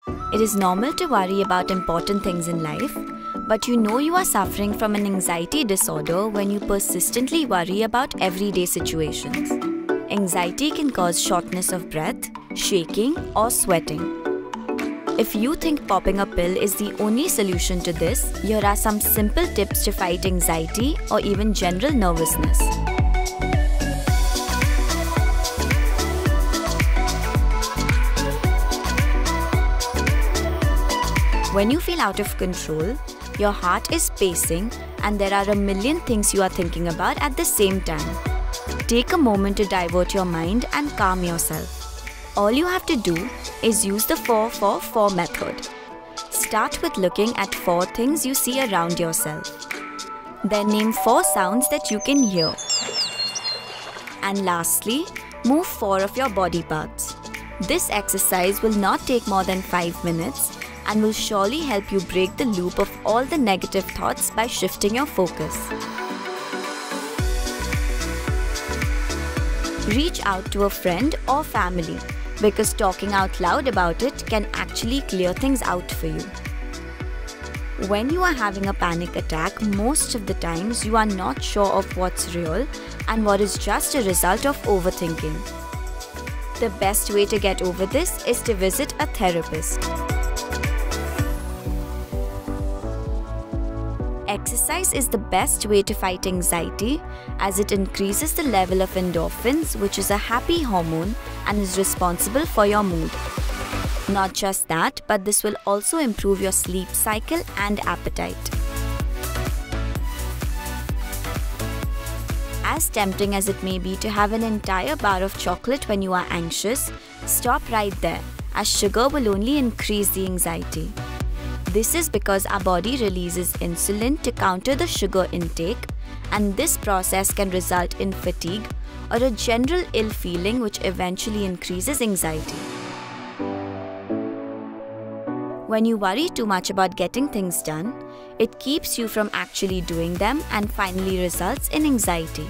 It is normal to worry about important things in life, but you know you are suffering from an anxiety disorder when you persistently worry about everyday situations. Anxiety can cause shortness of breath, shaking, or sweating. If you think popping a pill is the only solution to this, here are some simple tips to fight anxiety or even general nervousness. When you feel out of control, your heart is pacing and there are a million things you are thinking about at the same time. Take a moment to divert your mind and calm yourself. All you have to do is use the 4-4-4 method. Start with looking at 4 things you see around yourself. Then name 4 sounds that you can hear. And lastly, move 4 of your body parts. This exercise will not take more than 5 minutes and will surely help you break the loop of all the negative thoughts by shifting your focus. Reach out to a friend or family because talking out loud about it can actually clear things out for you. When you are having a panic attack, most of the times you are not sure of what's real and what is just a result of overthinking. The best way to get over this is to visit a therapist. Exercise is the best way to fight anxiety as it increases the level of endorphins, which is a happy hormone and is responsible for your mood. Not just that, but this will also improve your sleep cycle and appetite. As tempting as it may be to have an entire bar of chocolate when you are anxious, stop right there, as sugar will only increase the anxiety. This is because our body releases insulin to counter the sugar intake, and this process can result in fatigue or a general ill feeling which eventually increases anxiety. When you worry too much about getting things done, it keeps you from actually doing them and finally results in anxiety.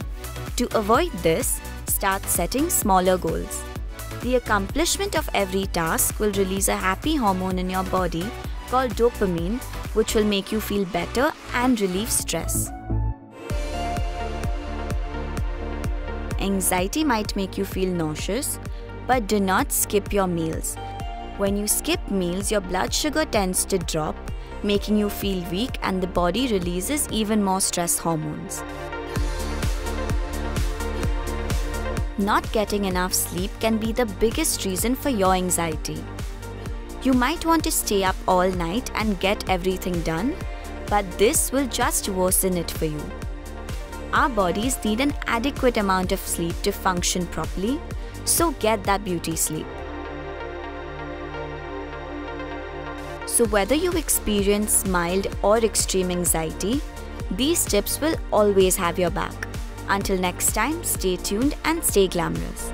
To avoid this, start setting smaller goals. The accomplishment of every task will release a happy hormone in your body called dopamine, which will make you feel better and relieve stress. Anxiety might make you feel nauseous, but do not skip your meals. When you skip meals, your blood sugar tends to drop, making you feel weak, and the body releases even more stress hormones. Not getting enough sleep can be the biggest reason for your anxiety. You might want to stay up all night and get everything done, but this will just worsen it for you. Our bodies need an adequate amount of sleep to function properly, so get that beauty sleep. So whether you experience mild or extreme anxiety, these tips will always have your back. Until next time, stay tuned and stay glamorous.